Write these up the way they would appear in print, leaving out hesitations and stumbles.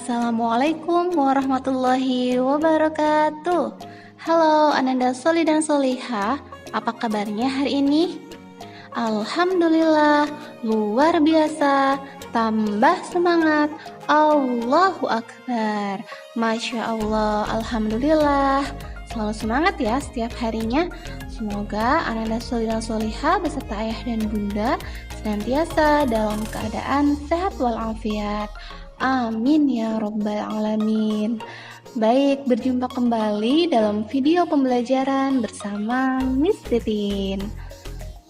Assalamualaikum warahmatullahi wabarakatuh. Halo Ananda Soli dan Soliha, apa kabarnya hari ini? Alhamdulillah, luar biasa, tambah semangat, Allahu Akbar. Masya Allah, Alhamdulillah. Selalu semangat ya setiap harinya. Semoga Ananda Soli dan Soliha beserta ayah dan bunda senantiasa dalam keadaan sehat walafiat. Amin ya Rabbal Alamin. Baik, berjumpa kembali dalam video pembelajaran bersama Miss Titin.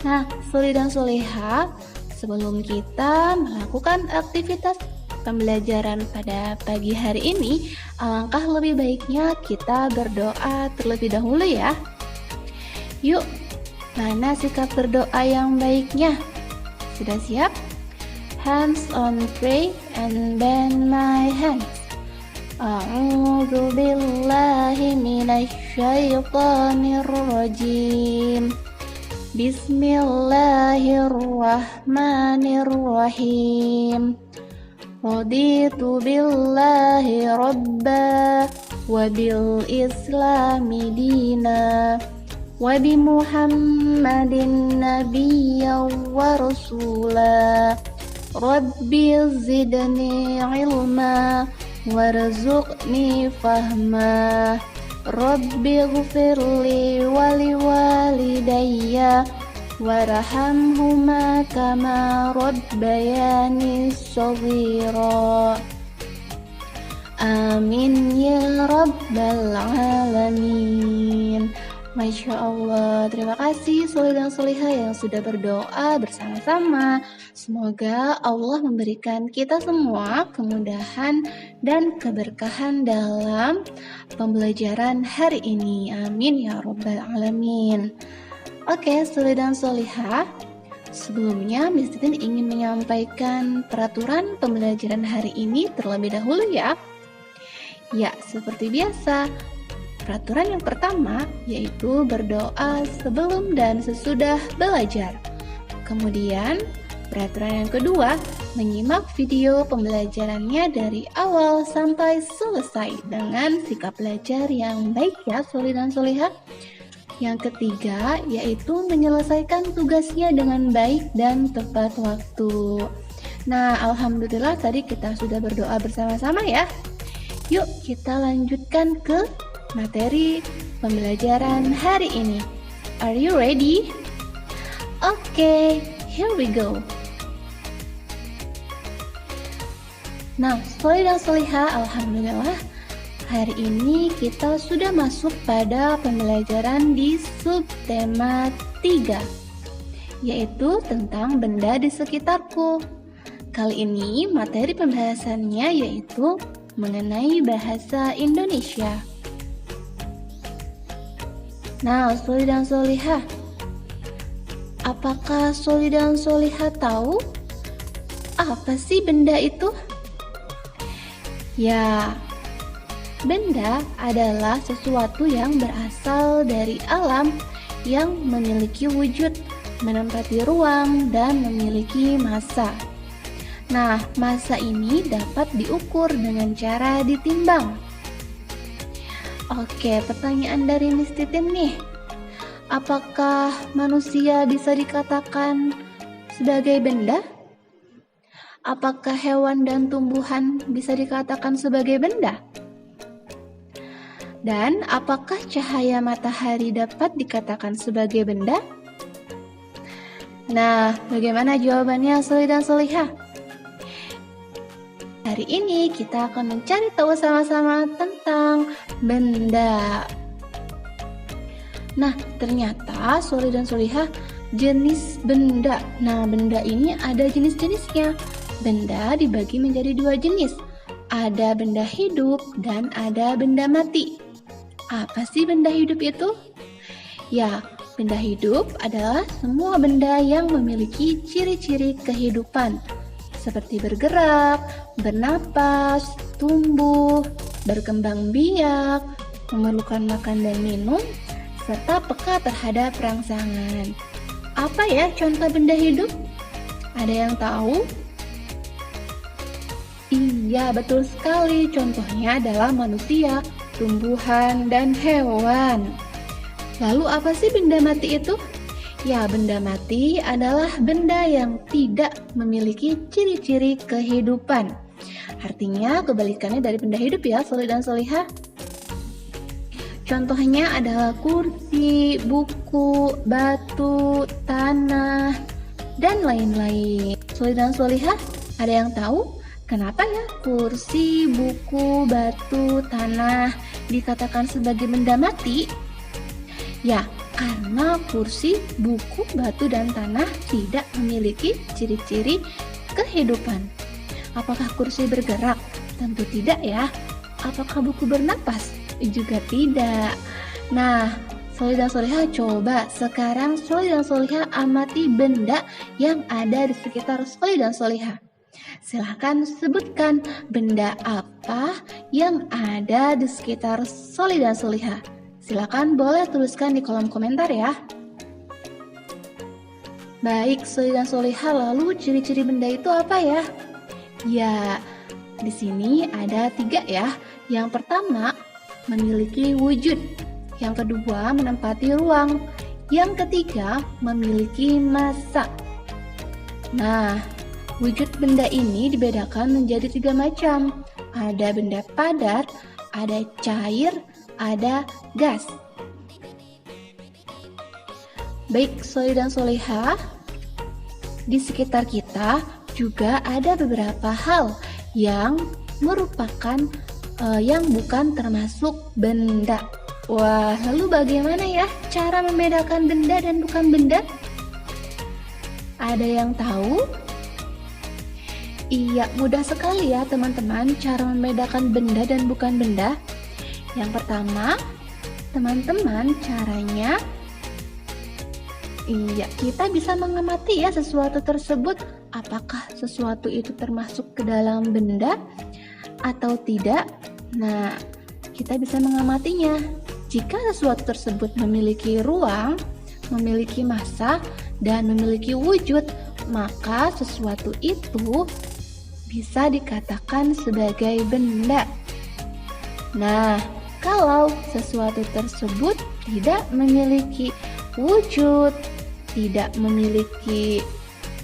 Nah, Soli dan Soleha, sebelum kita melakukan aktivitas pembelajaran pada pagi hari ini, alangkah lebih baiknya kita berdoa terlebih dahulu ya. Yuk, mana sikap berdoa yang baiknya? Sudah siap? Hands on pray and bend my hands. A'udzu billahi minasy syaithanir rajim. Bismillahirrahmanirrahim. Raditu billahi rabba wa bil islami dina wa bi Muhammadin nabiyyan wa rasula. Rabbi zidni ilma warzuqni fahma. Rabbi ghfirli wali walidayya warhamhuma kama rabbayani shaghira. Amin ya rabbal alamin. Masya Allah, terima kasih Soli dan Soliha yang sudah berdoa bersama-sama. Semoga Allah memberikan kita semua kemudahan dan keberkahan dalam pembelajaran hari ini. Amin ya Rabbal Alamin. Oke, Soli dan Soliha, sebelumnya Miss Titin ingin menyampaikan peraturan pembelajaran hari ini terlebih dahulu ya. Ya, seperti biasa. Peraturan yang pertama yaitu berdoa sebelum dan sesudah belajar. Kemudian, peraturan yang kedua, menyimak video pembelajarannya dari awal sampai selesai dengan sikap belajar yang baik ya Soli dan Soliha. Yang ketiga, yaitu menyelesaikan tugasnya dengan baik dan tepat waktu. Nah, alhamdulillah tadi kita sudah berdoa bersama-sama ya. Yuk kita lanjutkan ke materi pembelajaran hari ini. Are you ready? Okay, here we go. Nah, Soli dan Soliha, alhamdulillah hari ini kita sudah masuk pada pembelajaran di subtema 3, yaitu tentang benda di sekitarku. Kali ini materi pembahasannya yaitu mengenai bahasa Indonesia. Nah, Soli dan Soliha, apakah Soli dan Soliha tahu apa sih benda itu? Ya, benda adalah sesuatu yang berasal dari alam yang memiliki wujud, menempati ruang, dan memiliki massa. Nah, massa ini dapat diukur dengan cara ditimbang. Oke, pertanyaan dari Miss Titin nih. Apakah manusia bisa dikatakan sebagai benda? Apakah hewan dan tumbuhan bisa dikatakan sebagai benda? Dan apakah cahaya matahari dapat dikatakan sebagai benda? Nah, bagaimana jawabannya Soli dan Soliha? Hari ini kita akan mencari tahu sama-sama tentang benda. Nah, ternyata Soli dan Soliha, jenis benda. Nah, benda ini ada jenis-jenisnya. Benda dibagi menjadi dua jenis. Ada benda hidup dan ada benda mati. Apa sih benda hidup itu? Ya, benda hidup adalah semua benda yang memiliki ciri-ciri kehidupan, seperti bergerak, bernapas, tumbuh, berkembang biak, memerlukan makan dan minum, serta peka terhadap rangsangan. Apa ya contoh benda hidup? Ada yang tahu? Iya, betul sekali. Contohnya adalah manusia, tumbuhan, dan hewan. Lalu apa sih benda mati itu? Ya, benda mati adalah benda yang tidak memiliki ciri-ciri kehidupan. Artinya kebalikannya dari benda hidup ya, solid dan solihah. Contohnya adalah kursi, buku, batu, tanah, dan lain-lain. Solid dan solihah, ada yang tahu kenapa ya kursi, buku, batu, tanah dikatakan sebagai benda mati? Ya, karena kursi, buku, batu, dan tanah tidak memiliki ciri-ciri kehidupan. Apakah kursi bergerak? Tentu tidak ya. Apakah buku bernapas? Juga tidak. Nah, solid dan solihah, coba sekarang solid dan solihah amati benda yang ada di sekitar solid dan solihah. Silahkan sebutkan benda apa yang ada di sekitar solid dan solihah. Silahkan boleh tuliskan di kolom komentar ya. Baik, solid dan solihah, lalu ciri-ciri benda itu apa ya? Ya, di sini ada 3 ya. Yang pertama, memiliki wujud. Yang kedua, menempati ruang. Yang ketiga, memiliki massa. Nah, wujud benda ini dibedakan menjadi 3 macam. Ada benda padat, ada cair, ada gas. Baik, solid dan solihah, di sekitar kita juga ada beberapa hal yang merupakan yang bukan termasuk benda. Wah, lalu bagaimana ya cara membedakan benda dan bukan benda? Ada yang tahu? Iya, mudah sekali ya teman-teman cara membedakan benda dan bukan benda. Yang pertama, teman-teman caranya, kita bisa mengamati ya sesuatu tersebut, apakah sesuatu itu termasuk ke dalam benda atau tidak. Nah, kita bisa mengamatinya. Jika sesuatu tersebut memiliki ruang, memiliki massa, dan memiliki wujud, maka sesuatu itu bisa dikatakan sebagai benda. Nah, kalau sesuatu tersebut tidak memiliki wujud, tidak memiliki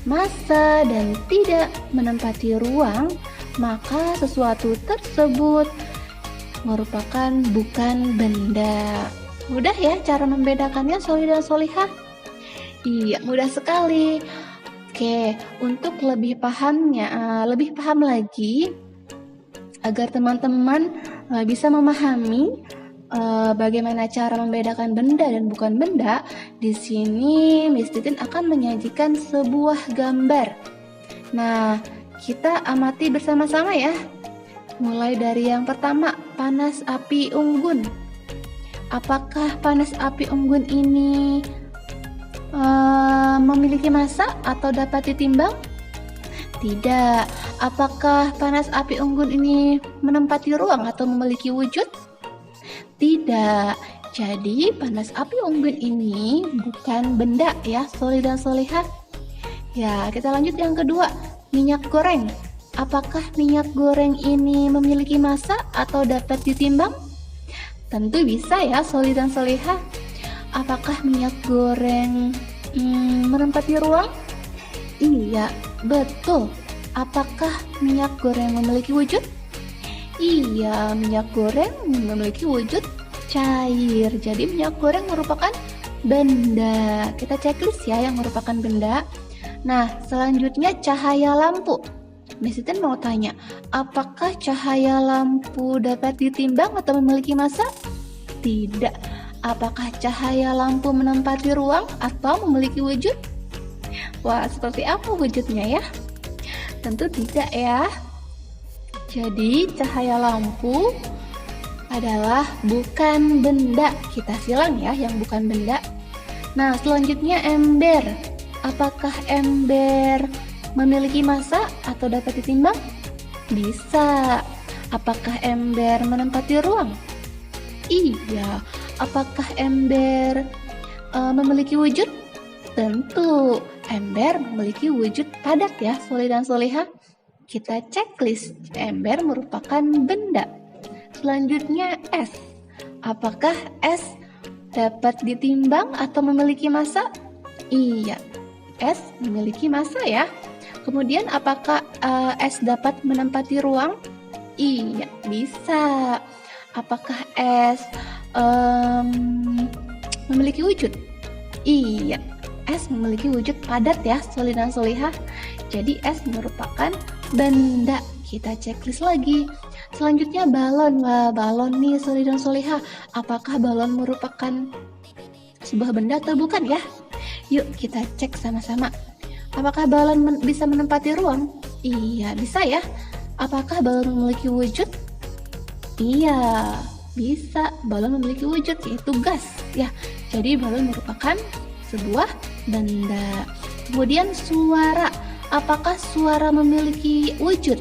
massa, dan tidak menempati ruang, maka sesuatu tersebut merupakan bukan benda. Mudah ya cara membedakannya solid dan solihah? Iya, mudah sekali. Oke, untuk lebih paham lagi agar teman-teman bisa memahami bagaimana cara membedakan benda dan bukan benda, di sini Miss Titin akan menyajikan sebuah gambar. Nah, kita amati bersama-sama ya. Mulai dari yang pertama, panas api unggun. Apakah panas api unggun ini memiliki massa atau dapat ditimbang? Tidak. Apakah panas api unggun ini menempati ruang atau memiliki wujud? Tidak. Jadi panas api unggun ini bukan benda ya, solid dan solihah. Ya, kita lanjut yang kedua, minyak goreng. Apakah minyak goreng ini memiliki massa atau dapat ditimbang? Tentu bisa ya, solid dan solihah. Apakah minyak goreng menempati ruang? Iya, betul. Apakah minyak goreng memiliki wujud? Iya, minyak goreng memiliki wujud cair. Jadi minyak goreng merupakan benda. Kita checklist ya yang merupakan benda. Nah, selanjutnya cahaya lampu. Miss Titin mau tanya, apakah cahaya lampu dapat ditimbang atau memiliki massa? Tidak. Apakah cahaya lampu menempati ruang atau memiliki wujud? Wah, seperti apa wujudnya ya? Tentu tidak ya. Jadi cahaya lampu adalah bukan benda. Kita silang ya yang bukan benda. Nah, selanjutnya ember. Apakah ember memiliki massa atau dapat ditimbang? Bisa. Apakah ember menempati ruang? Iya. Apakah ember memiliki wujud? Tentu. Ember memiliki wujud padat ya, solid dan solihah. Kita checklist. Ember merupakan benda. Selanjutnya es. Apakah es dapat ditimbang atau memiliki massa? Iya, es memiliki massa ya. Kemudian apakah es dapat menempati ruang? Iya, bisa. Apakah es memiliki wujud? Iya, es memiliki wujud padat ya, solid dan solihah. Jadi es merupakan benda. Kita checklist lagi. Selanjutnya balon. Wah, balon nih solid dan solihah. Apakah balon merupakan sebuah benda atau bukan ya? Yuk kita cek sama-sama. Apakah balon bisa menempati ruang? Iya, bisa ya. Apakah balon memiliki wujud? Iya, bisa. Balon memiliki wujud, yaitu gas ya. Jadi balon merupakan sebuah benda. Kemudian suara. Apakah suara memiliki wujud?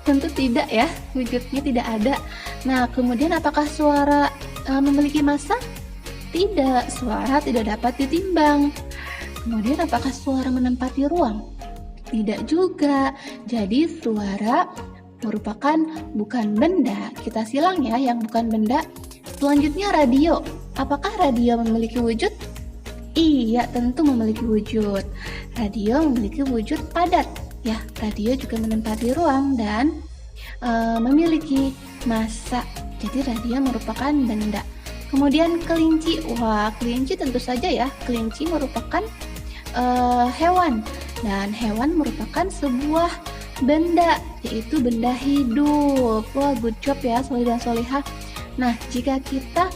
Tentu tidak ya, wujudnya tidak ada. Nah, kemudian apakah suara memiliki massa? Tidak, suara tidak dapat ditimbang. Kemudian apakah suara menempati ruang? Tidak juga. Jadi suara merupakan bukan benda. Kita silang ya yang bukan benda. Selanjutnya radio. Apakah radio memiliki wujud? Iya, tentu memiliki wujud. Radio memiliki wujud padat. Ya, radio juga menempati ruang dan memiliki massa. Jadi radio merupakan benda. Kemudian kelinci. Wah, kelinci tentu saja ya. Kelinci merupakan hewan. Dan hewan merupakan sebuah benda, yaitu benda hidup. Wah, good job ya, solid dan solihah. Nah, jika kita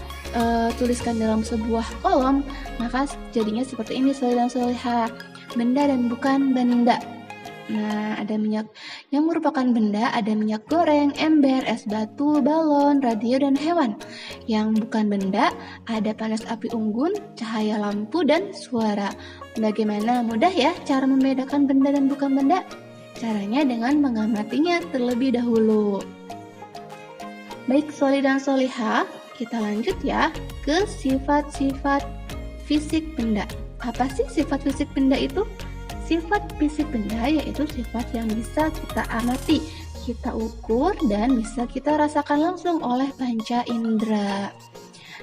tuliskan dalam sebuah kolom, maka jadinya seperti ini, solid dan solihah. Benda dan bukan benda. Nah, ada minyak yang merupakan benda, ada minyak goreng, ember, es batu, balon, radio, dan hewan. Yang bukan benda, ada panas api unggun, cahaya lampu, dan suara. Bagaimana? Mudah ya cara membedakan benda dan bukan benda? Caranya dengan mengamatinya terlebih dahulu. Baik, solid dan solihah, kita lanjut ya ke sifat-sifat fisik benda. Apa sih sifat fisik benda itu? Sifat fisik benda yaitu sifat yang bisa kita amati, kita ukur, dan bisa kita rasakan langsung oleh panca indera.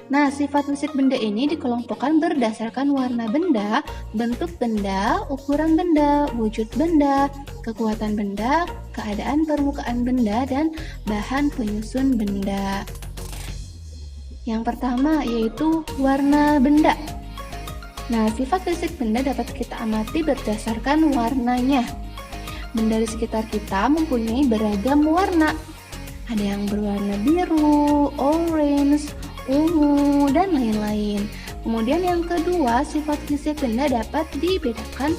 Nah, sifat fisik benda ini dikelompokkan berdasarkan warna benda, bentuk benda, ukuran benda, wujud benda, kekuatan benda, keadaan permukaan benda, dan bahan penyusun benda. Yang pertama yaitu warna benda. Nah, sifat fisik benda dapat kita amati berdasarkan warnanya. Benda di sekitar kita mempunyai beragam warna. Ada yang berwarna biru, orange, ungu, dan lain-lain. Kemudian yang kedua, sifat fisik benda dapat dibedakan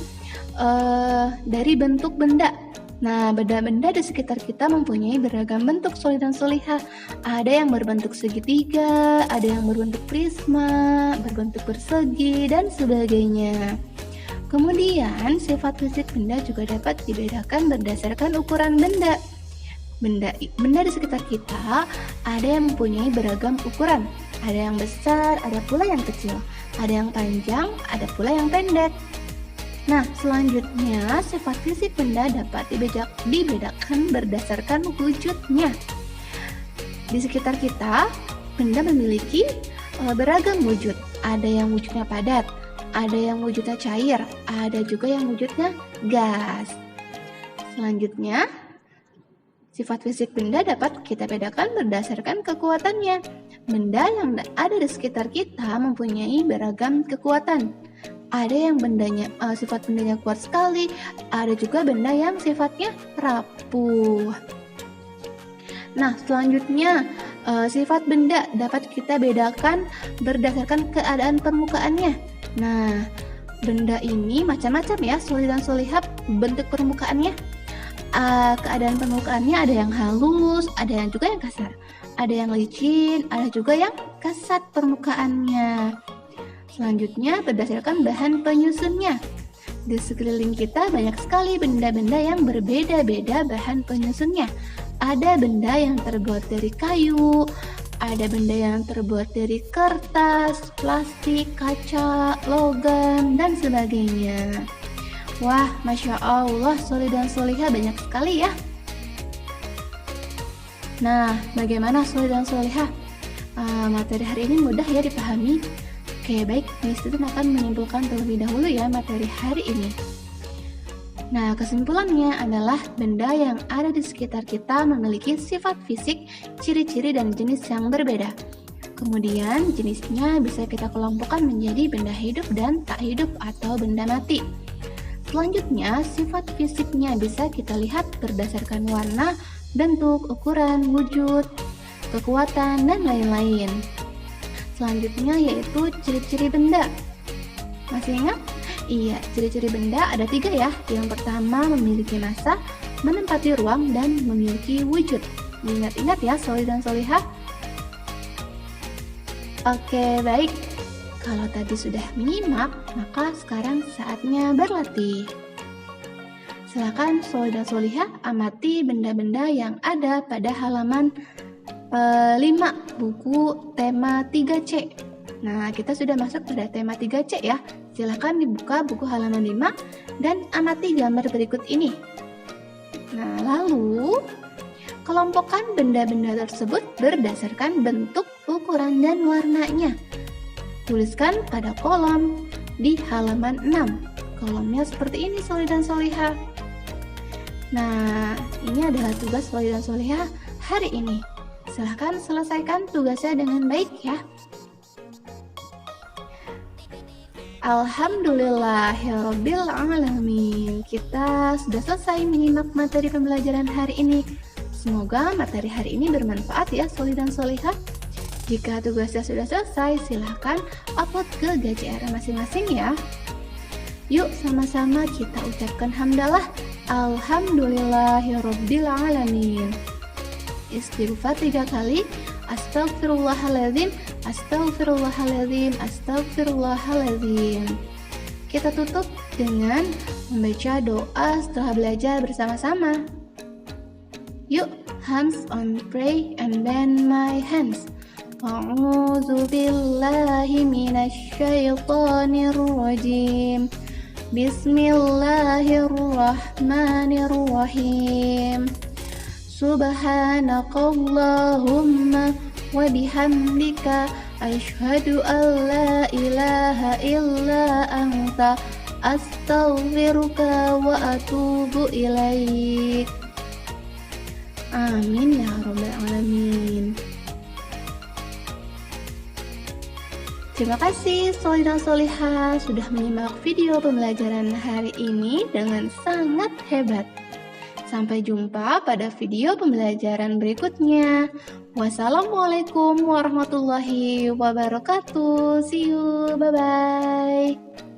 dari bentuk benda. Nah, benda-benda di sekitar kita mempunyai beragam bentuk, solid dan solihah. Ada yang berbentuk segitiga, ada yang berbentuk prisma, berbentuk persegi, dan sebagainya. Kemudian, sifat fisik benda juga dapat dibedakan berdasarkan ukuran benda. Benda di sekitar kita ada yang mempunyai beragam ukuran. Ada yang besar, ada pula yang kecil. Ada yang panjang, ada pula yang pendek. Nah, selanjutnya sifat fisik benda dapat dibedakan berdasarkan wujudnya. Di sekitar kita, benda memiliki beragam wujud. Ada yang wujudnya padat, ada yang wujudnya cair, ada juga yang wujudnya gas. Selanjutnya, sifat fisik benda dapat kita bedakan berdasarkan kekuatannya. Benda yang ada di sekitar kita mempunyai beragam kekuatan. Ada yang sifat bendanya kuat sekali, ada juga benda yang sifatnya rapuh. Nah, selanjutnya sifat benda dapat kita bedakan berdasarkan keadaan permukaannya. Nah, benda ini macam-macam ya, solid dan solihah bentuk permukaannya. Keadaan permukaannya ada yang halus, ada yang juga yang kasar. Ada yang licin, ada juga yang kasat permukaannya. Selanjutnya, berdasarkan bahan penyusunnya. Di sekeliling kita banyak sekali benda-benda yang berbeda-beda bahan penyusunnya. Ada benda yang terbuat dari kayu, ada benda yang terbuat dari kertas, plastik, kaca, logam, dan sebagainya. Wah, Masya Allah, solid dan solihah banyak sekali ya. Nah, bagaimana soleh dan solehah? Materi hari ini mudah ya dipahami. Oke, baik, Miss Titin akan menyimpulkan terlebih dahulu ya materi hari ini. Nah, kesimpulannya adalah benda yang ada di sekitar kita memiliki sifat fisik, ciri-ciri, dan jenis yang berbeda. Kemudian, jenisnya bisa kita kelompokkan menjadi benda hidup dan tak hidup atau benda mati. Selanjutnya, sifat fisiknya bisa kita lihat berdasarkan warna, bentuk, ukuran, wujud, kekuatan, dan lain-lain. Selanjutnya yaitu ciri-ciri benda. Masih ingat? Iya, ciri-ciri benda ada 3 ya. Yang pertama memiliki massa, menempati ruang, dan memiliki wujud. Ingat-ingat ya, soleh dan solihah. Oke, baik. Kalau tadi sudah menyimak, maka sekarang saatnya berlatih. Silakan soleh dan solihah amati benda-benda yang ada pada halaman 5 buku tema 3C. Nah, kita sudah masuk pada tema 3C ya. Silakan dibuka buku halaman 5 dan amati gambar berikut ini. Nah, lalu kelompokkan benda-benda tersebut berdasarkan bentuk, ukuran, dan warnanya. Tuliskan pada kolom di halaman 6. Kolomnya seperti ini, soleh dan solihah. Nah, ini adalah tugas soleh dan solihah hari ini. Silahkan selesaikan tugasnya dengan baik ya. Alhamdulillahirrabbilalamin. Kita sudah selesai menyimak materi pembelajaran hari ini. Semoga materi hari ini bermanfaat ya soleh dan solihah. Jika tugasnya sudah selesai, silahkan upload ke GCR masing-masing ya. Yuk sama-sama kita ucapkan hamdalah. Alhamdulillahirrabbilalamin. Istighfar 3 kali. Astagfirullahaladzim, astagfirullahaladzim, astagfirullahaladzim. Kita tutup dengan membaca doa setelah belajar bersama-sama. Yuk, hands on pray and bend my hands. A'udzu billahi minasyaitonir rajim. Bismillahirrahmanirrahim. Subhanakallahumma wa bihamdika asyhadu an la ilaha illa anta astaghfiruka wa atubu ilaik. Amin ya rabbal alamin. Terima kasih soleh dan solihah sudah menyimak video pembelajaran hari ini dengan sangat hebat. Sampai jumpa pada video pembelajaran berikutnya. Wassalamualaikum warahmatullahi wabarakatuh. See you, bye-bye.